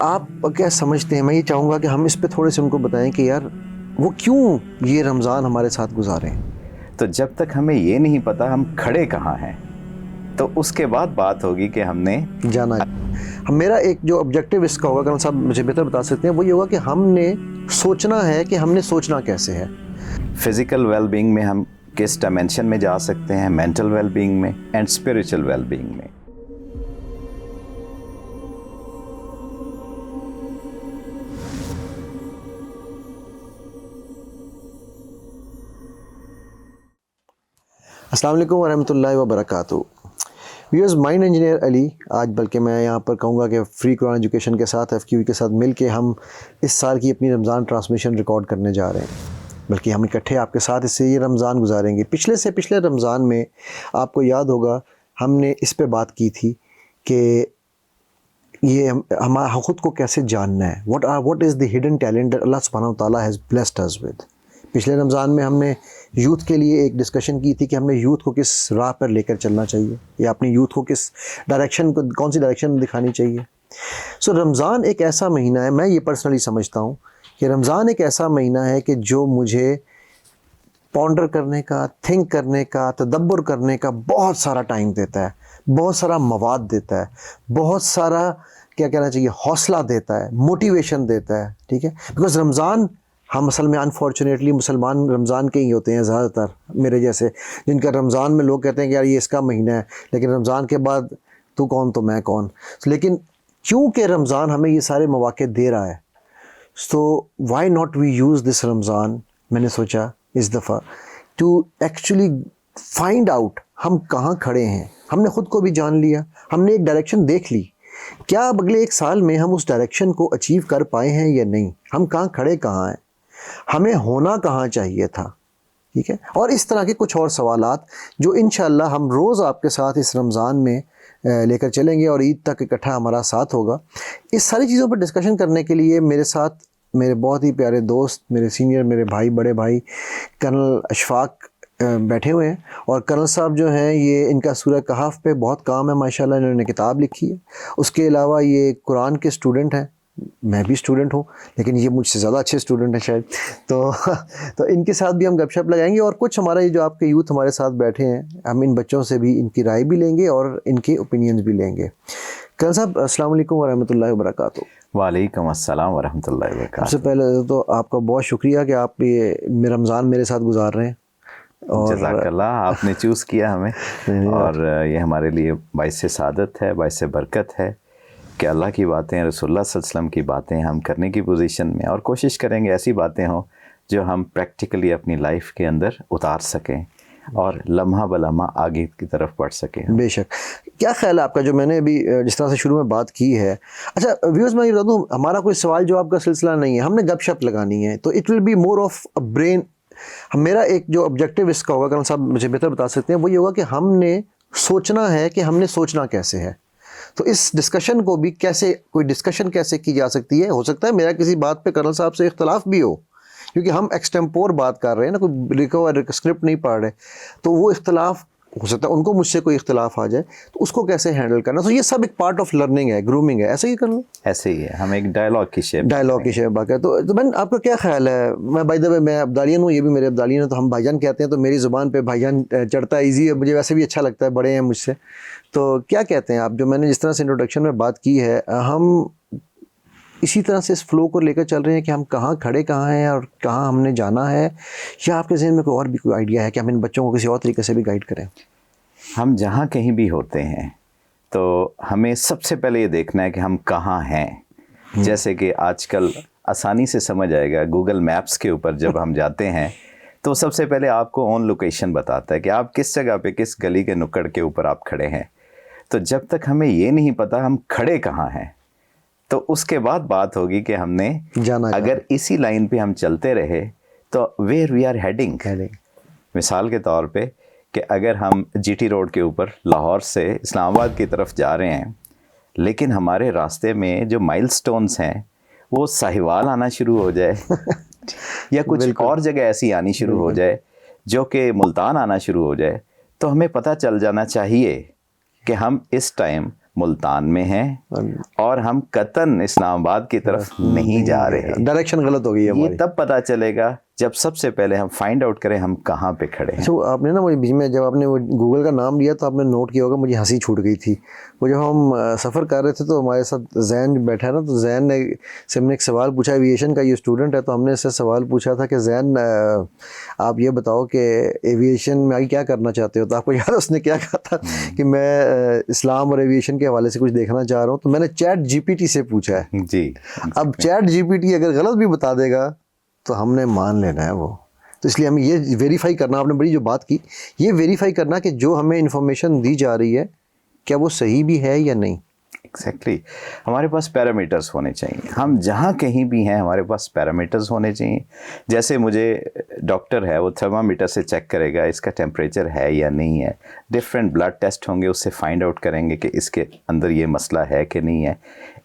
آپ کیا سمجھتے ہیں؟ میں یہ چاہوں گا کہ ہم اس پہ تھوڑے سے ان کو بتائیں کہ یار وہ کیوں یہ رمضان ہمارے ساتھ گزاریں. تو جب تک ہمیں یہ نہیں پتا ہم کھڑے کہاں ہیں تو اس کے بعد بات ہوگی کہ ہم نے جانا. میرا ایک جو آبجیکٹیو اس کا ہوگا، کرن صاحب مجھے بہتر بتا سکتے ہیں، وہ یہ ہوگا کہ ہم نے سوچنا ہے کہ ہم نے سوچنا کیسے ہے. فزیکل ویل بینگ میں ہم کس ڈائمینشن میں جا سکتے ہیں، مینٹل ویل بینگ میں اینڈ اسپریچل ویل بینگ میں. السلام علیکم ورحمۃ اللہ وبرکاتہ. ویورز، مائنڈ انجینئر علی آج، بلکہ میں یہاں پر کہوں گا کہ فری قرآن ایجوکیشن کے ساتھ FQ کے ساتھ مل کے ہم اس سال کی اپنی رمضان ٹرانسمیشن ریکارڈ کرنے جا رہے ہیں، بلکہ ہم اکٹھے آپ کے ساتھ اس سے یہ رمضان گزاریں گے. پچھلے رمضان میں آپ کو یاد ہوگا ہم نے اس پہ بات کی تھی کہ یہ ہمارا خود کو کیسے جاننا ہے. What is the hidden talent اللہ سبحانہ و تعالیٰ ہیز بلیسڈ اس ود. پچھلے رمضان میں ہم نے یوتھ کے لیے ایک ڈسکشن کی تھی کہ ہم نے یوتھ کو کس راہ پر لے کر چلنا چاہیے، یا اپنی یوتھ کو کس ڈائریکشن کو، کون سی ڈائریکشن دکھانی چاہیے. رمضان ایک ایسا مہینہ ہے، میں یہ پرسنلی سمجھتا ہوں کہ رمضان ایک ایسا مہینہ ہے کہ جو مجھے پونڈر کرنے کا، تھنک کرنے کا، تدبر کرنے کا بہت سارا ٹائم دیتا ہے، بہت سارا مواد دیتا ہے، بہت سارا کیا کہنا چاہیے حوصلہ دیتا ہے، موٹیویشن دیتا ہے. ٹھیک ہے، بیکاز رمضان، ہم اصل میں انفارچونیٹلی مسلمان رمضان کے ہی ہوتے ہیں زیادہ تر، میرے جیسے، جن کا رمضان میں لوگ کہتے ہیں کہ یار یہ اس کا مہینہ ہے، لیکن رمضان کے بعد تو کون تو میں کون. لیکن کیونکہ رمضان ہمیں یہ سارے مواقع دے رہا ہے، so why not we use this Ramadan. میں نے سوچا اس دفعہ ٹو ایکچولی فائنڈ آؤٹ ہم کہاں کھڑے ہیں. ہم نے خود کو بھی جان لیا، ہم نے ایک ڈائریکشن دیکھ لی، کیا اب اگلے ایک سال میں ہم اس ڈائریکشن کو اچیو کر پائے ہیں یا نہیں، ہم کہاں کھڑے کہاں ہیں، ہمیں ہونا کہاں چاہیے تھا. ٹھیک ہے، اور اس طرح کے کچھ اور سوالات جو انشاءاللہ ہم روز آپ کے ساتھ اس رمضان میں لے کر چلیں گے اور عید تک اکٹھا ہمارا ساتھ ہوگا. اس ساری چیزوں پر ڈسکشن کرنے کے لیے میرے ساتھ میرے بہت ہی پیارے دوست، میرے سینئر، میرے بھائی، بڑے بھائی کرنل اشفاق بیٹھے ہوئے ہیں. اور کرنل صاحب جو ہیں، یہ ان کا سورہ کہف پہ بہت کام ہے ماشاءاللہ، انہوں نے کتاب لکھی ہے. اس کے علاوہ یہ قرآن کے اسٹوڈنٹ ہیں، میں بھی اسٹوڈنٹ ہوں، لیکن یہ مجھ سے زیادہ اچھے اسٹوڈنٹ ہیں شاید. تو ان کے ساتھ بھی ہم گپ شپ لگائیں گے، اور کچھ ہمارا یہ جو آپ کے یوتھ ہمارے ساتھ بیٹھے ہیں، ہم ان بچوں سے بھی ان کی رائے بھی لیں گے اور ان کے اوپینینز بھی لیں گے. کرن صاحب، السلام علیکم ورحمۃ اللہ وبرکاتہ. وعلیکم السلام ورحمۃ اللہ وبرکاتہ. سب سے پہلے تو آپ کا بہت شکریہ کہ آپ یہ رمضان میرے ساتھ گزار رہے ہیں. اور جزاک اللہ، آپ نے چوز کیا ہمیں، اور یہ ہمارے لیے باعث سعادت ہے، باعث برکت ہے کہ اللہ کی باتیں، رسول اللہ صلی اللہ علیہ وسلم کی باتیں ہم کرنے کی پوزیشن میں، اور کوشش کریں گے ایسی باتیں ہوں جو ہم پریکٹیکلی اپنی لائف کے اندر اتار سکیں اور لمحہ بلمحہ آگے کی طرف بڑھ سکیں. بے شک. کیا خیال ہے آپ کا، جو میں نے ابھی جس طرح سے شروع میں بات کی ہے؟ اچھا ویورز، میں یہ بتا دوں، ہمارا کوئی سوال جواب کا سلسلہ نہیں ہے، ہم نے گپ شپ لگانی ہے، تو it will be more of brain. میرا ایک جو آبجیکٹیو اس کا ہوگا، کرن صاحب مجھے بہتر بتا سکتے ہیں، وہ یہ ہوگا کہ ہم نے سوچنا ہے کہ ہم نے سوچنا کیسے ہے. تو اس ڈسکشن کو بھی کوئی ڈسکشن کیسے کی جا سکتی ہے. ہو سکتا ہے میرا کسی بات پہ کرنل صاحب سے اختلاف بھی ہو، کیونکہ ہم ایکسٹمپور بات کر رہے ہیں نا، کوئی لکھا اسکرپٹ نہیں پڑھ رہے، تو وہ اختلاف ہو سکتا ہے ان کو مجھ سے کوئی اختلاف آ جائے، تو اس کو کیسے ہینڈل کرنا. تو یہ سب ایک پارٹ آف لرننگ ہے، گرومنگ ہے. ایسے ہی کرنا، ایسے ہی ہے، ہم ایک ڈائلاگ کی شیپ باقی. تو بہن، آپ کا کیا خیال ہے؟ میں بائی دا وے میں ابدالیان ہوں، یہ بھی میرے ابدالیان ہیں، تو ہم بھائی جان کہتے ہیں، تو میری زبان پہ بھائی جان چڑھتا ہے، ایزی ہے، مجھے ویسے بھی اچھا لگتا ہے، بڑے ہیں مجھ سے. تو کیا کہتے ہیں آپ، جو میں نے جس طرح سے انٹروڈکشن میں بات کی ہے، ہم اسی طرح سے اس فلو کو لے کر چل رہے ہیں کہ ہم کہاں کھڑے کہاں ہیں اور کہاں ہم نے جانا ہے، یا آپ کے ذہن میں کوئی اور بھی کوئی آئیڈیا ہے کہ ہم ان بچوں کو کسی اور طریقے سے بھی گائیڈ کریں؟ ہم جہاں کہیں بھی ہوتے ہیں تو ہمیں سب سے پہلے یہ دیکھنا ہے کہ ہم کہاں ہیں. جیسے کہ آج کل آسانی سے سمجھ آئے گا، گوگل میپس کے اوپر جب ہم جاتے ہیں تو سب سے پہلے آپ کو اون لوکیشن بتاتا ہے کہ آپ کس جگہ پہ، کس گلی کے نکڑ کے اوپر آپ کھڑے ہیں. تو جب تک ہمیں یہ نہیں پتا ہم کھڑے کہاں ہیں، تو اس کے بعد بات ہوگی کہ ہم نے جانا، اگر اسی لائن پہ ہم چلتے رہے تو ویئر وی آر ہیڈنگ. مثال کے طور پہ کہ اگر ہم جی ٹی روڈ کے اوپر لاہور سے اسلام آباد کی طرف جا رہے ہیں، لیکن ہمارے راستے میں جو مائل سٹونز ہیں وہ ساہیوال آنا شروع ہو جائے یا کچھ اور جگہ ایسی آنی شروع ہو جائے جو کہ ملتان آنا شروع ہو جائے، تو ہمیں پتہ چل جانا چاہیے کہ ہم اس ٹائم मुल्तान में हैं और हम कतन इस्लामाबाद की तरफ नहीं जा रहे। डायरेक्शन गलत हो गई है ये हमारी। तब पता चलेगा जब सबसे पहले हम फाइंड आउट करें हम कहाँ पे खड़े हैं। अच्छा, आपने ना मुझे बीच में जब आपने वो गूगल का नाम लिया तो आपने नोट किया होगा, मुझे हंसी छूट गई थी। वो जब हम सफ़र कर रहे थे तो हमारे साथ जैन बैठा है ना, तो जैन ने से हमने एक सवाल पूछा, एविएशन का ये स्टूडेंट है, तो हमने इससे सवाल पूछा था कि जैन आप ये बताओ कि एविएशन में आगे क्या करना चाहते हो। तो आपको याद है उसने क्या कहा था कि मैं इस्लाम और एविएशन के हवाले से कुछ देखना चाह रहा हूँ। तो मैंने चैट जीपीटी से पूछा है जी। अब चैट जीपीटी अगर गलत भी बता देगा तो हमने मान लेना है वो। तो इसलिए हमें ये वेरीफाई करना, आपने बड़ी जो बात की, ये वेरीफाई करना कि जो हमें इंफॉर्मेशन दी जा रही है क्या वो सही भी है या नहीं। एग्जैक्टली हमारे पास पैरामीटर्स होने चाहिए। हम जहाँ कहीं भी हैं हमारे पास पैरामीटर्स होने चाहिए। जैसे मुझे डॉक्टर है वो थर्मामीटर से चेक करेगा इसका टेम्परेचर है या नहीं है। डिफरेंट ब्लड टेस्ट होंगे, उससे फाइंड आउट करेंगे कि इसके अंदर ये मसला है कि नहीं है।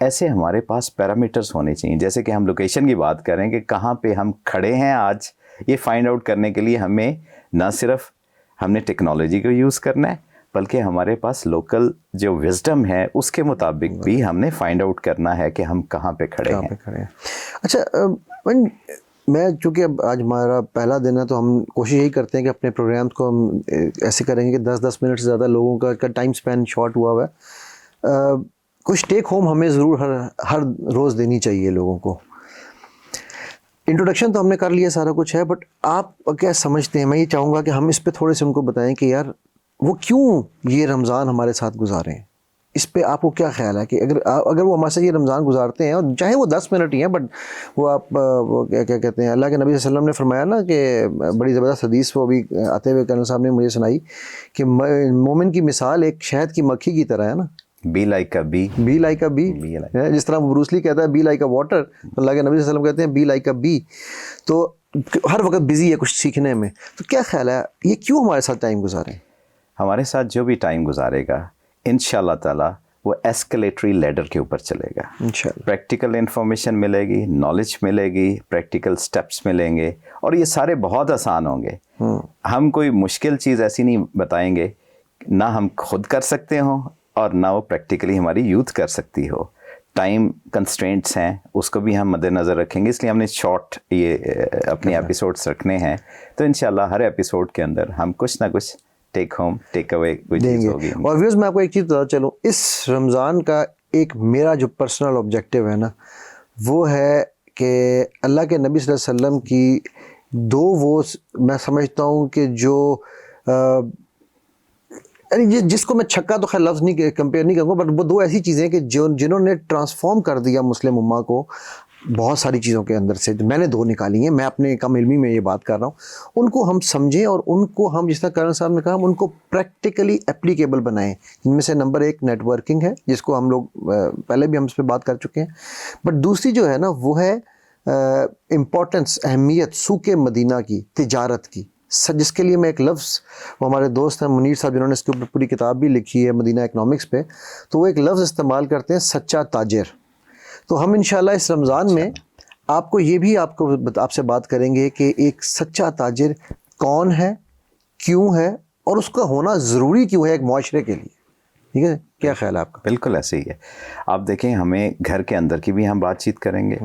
ऐसे हमारे पास पैरामीटर्स होने चाहिए। जैसे कि हम लोकेशन की बात करें कि कहाँ पे हम खड़े हैं आज, ये फाइंड आउट करने के लिए हमें ना सिर्फ हमने टेक्नोलॉजी को यूज़ करना है बल्कि हमारे पास लोकल जो विजडम है उसके मुताबिक भी हमने फाइंड आउट करना है कि हम कहाँ पे खड़े हैं। अच्छा, मैं चूँकि अब आज हमारा पहला दिन है तो हम कोशिश यही करते हैं कि अपने प्रोग्राम्स को हम ऐसे करेंगे कि 10-10 मिनट से ज़्यादा लोगों का टाइम स्पेन शॉर्ट हुआ है। कुछ टेक होम हमें ज़रूर हर रोज़ देनी चाहिए लोगों को। इंट्रोडक्शन तो हमने कर लिया, सारा कुछ है, बट आप क्या समझते हैं? मैं ये चाहूँगा कि हम इस पे थोड़े से उनको बताएं कि यार वो क्यों ये रमज़ान हमारे साथ गुजारें। इस पे आपको क्या ख्याल है कि अगर वो हमारे साथ ये रमज़ान गुजारते हैं, और चाहे वो 10 मिनट ही हैं, बट वो वो क्या कहते हैं, अल्लाह के नबी सल्लल्लाहु अलैहि वसल्लम ने फरमाया ना कि बड़ी ज़बरदस्त हदीस वो अभी आते हुए कर्नल साहब ने मुझे सुनाई कि मोमिन की मिसाल एक शहद की मक्खी की तरह है ना। बी लाइक अ बी, जिस तरह ब्रूसली कहता है बी लाइक अ वाटर, तो अल्लाह के नबी सल्लल्लाहु अलैहि वसल्लम कहते हैं बी लाइक अ बी। तो हर वक्त बिजी है कुछ सीखने में। तो क्या ख्याल है ये क्यों हमारे साथ टाइम गुजारें? हमारे साथ जो भी टाइम गुजारेगा इंशाल्लाह ताला वो एस्केलेटरी लैडर के ऊपर चलेगा। इंशाल्लाह प्रैक्टिकल इन्फॉर्मेशन मिलेगी, नॉलेज मिलेगी, प्रैक्टिकल स्टेप्स मिलेंगे और ये सारे बहुत आसान होंगे। हम कोई मुश्किल चीज़ ऐसी नहीं बताएंगे ना हम खुद कर सकते हो और ना वो प्रैक्टिकली हमारी यूथ कर सकती हो। टाइम कंस्ट्रेंट्स हैं उसको भी हम मद्देनज़र रखेंगे, इसलिए हमने शॉर्ट ये अपने एपिसोड्स रखने हैं। तो इंशाल्लाह हर एपिसोड के अंदर हम कुछ ना कुछ टेक होम टेक अवे कुछ चीज़ होगी। और व्यूअर्स मैं आपको एक चीज़ बता चलूँ, इस रमज़ान का एक मेरा जो पर्सनल ऑब्जेक्टिव है ना वो है कि अल्लाह के नबी सल्लल्लाहु अलैहि वसल्लम की दो वो मैं समझता हूँ कि जो जिसको मैं छक्का तो खैर लफ्ज़ नहीं कंपेयर नहीं करूँगा, बट वो दो ऐसी चीज़ें कि जिन्होंने ट्रांसफॉर्म कर दिया मुस्लिम उम्मा को बहुत सारी चीज़ों के अंदर से। मैंने दो निकाली हैं, मैं अपने कम इल्मी में ये बात कर रहा हूँ। उनको हम समझें और उनको हम, जिस तरह कर्नल साहब ने कहा, हम उनको प्रैक्टिकली एप्लीकेबल बनाएं। इनमें से नंबर 1 नेटवर्किंग है, जिसको हम लोग पहले भी हम इस पर बात कर चुके हैं। बट दूसरी जो है ना वो है इम्पोर्टेंस, अहमियत सूके मदीना की, तिजारत की, जिसके लिए मैं एक लफ्ज़, वो हमारे दोस्त हैं मुनीर साहब जिन्होंने इसके ऊपर पूरी किताब भी लिखी है मदीना इकनॉमिक्स पे, तो वो एक लफ्ज़ इस्तेमाल करते हैं, सच्चा ताजिर। तो हम इंशाल्लाह इस रमज़ान में आपको ये भी आपसे बात करेंगे कि एक सच्चा ताजिर कौन है, क्यों है और उसका होना ज़रूरी क्यों है एक माशरे के लिए। ठीक है, क्या ख्याल है आपका? बिल्कुल ऐसे ही है। आप देखें, हमें घर के अंदर की भी हम बातचीत करेंगे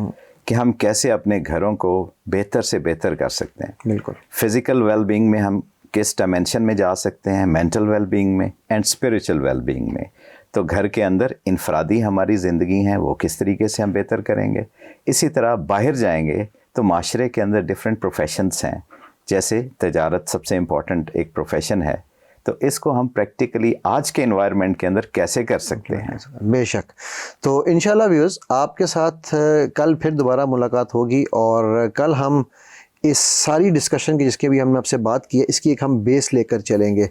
कि हम कैसे अपने घरों को बेहतर से बेहतर कर सकते हैं। बिल्कुल, फिज़िकल वेलबींग में हम किस डायमेंशन में जा सकते हैं, मेंटल वेलबींग में एंड स्पिरिचुअल वेलबींग में। तो घर के अंदर इनफरादी हमारी ज़िंदगी है वो किस तरीके से हम बेहतर करेंगे। इसी तरह बाहर जाएंगे तो माशरे के अंदर डिफरेंट प्रोफेशंस हैं, जैसे तजारत सबसे इम्पॉर्टेंट एक प्रोफेशन है, तो इसको हम प्रैक्टिकली आज के एनवायरनमेंट के अंदर कैसे कर सकते हैं। बेशक। तो इंशाल्लाह व्यूअर्स आपके साथ कल फिर दोबारा मुलाकात होगी और कल हम इस सारी डिस्कशन की जिसके भी हमने आपसे बात की है इसकी एक हम बेस लेकर चलेंगे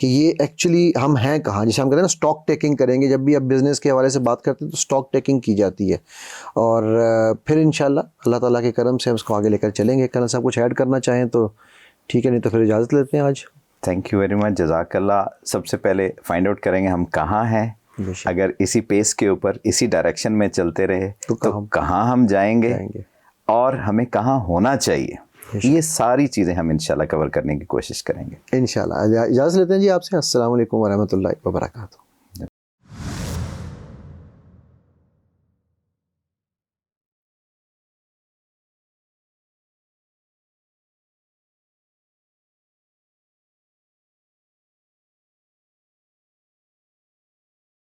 कि ये एक्चुअली हम हैं कहाँ। जैसे हम कहते हैं ना स्टॉक टेकिंग करेंगे, जब भी आप बिज़नेस के हवाले से बात करते हैं तो स्टॉक टेकिंग की जाती है और फिर इंशाल्लाह अल्लाह ताला के करम से हम उसको आगे लेकर चलेंगे। कल सब कुछ ऐड करना चाहें तो ठीक है, नहीं तो फिर इजाज़त लेते हैं आज। थैंक यू वेरी मच, जज़ाकल्लाह। सबसे पहले फाइंड आउट करेंगे हम कहाँ हैं। अगर इसी पेस के ऊपर इसी डायरेक्शन में चलते रहे तो कहाँ हम जाएंगे और हमें कहाँ होना चाहिए, ये सारी चीज़ें हम इंशाल्लाह कवर करने की कोशिश करेंगे। इंशाल्लाह इजाज़त लेते हैं जी आपसे। अस्सलाम वालेकुम व रहमतुल्लाहि व बरकातहू।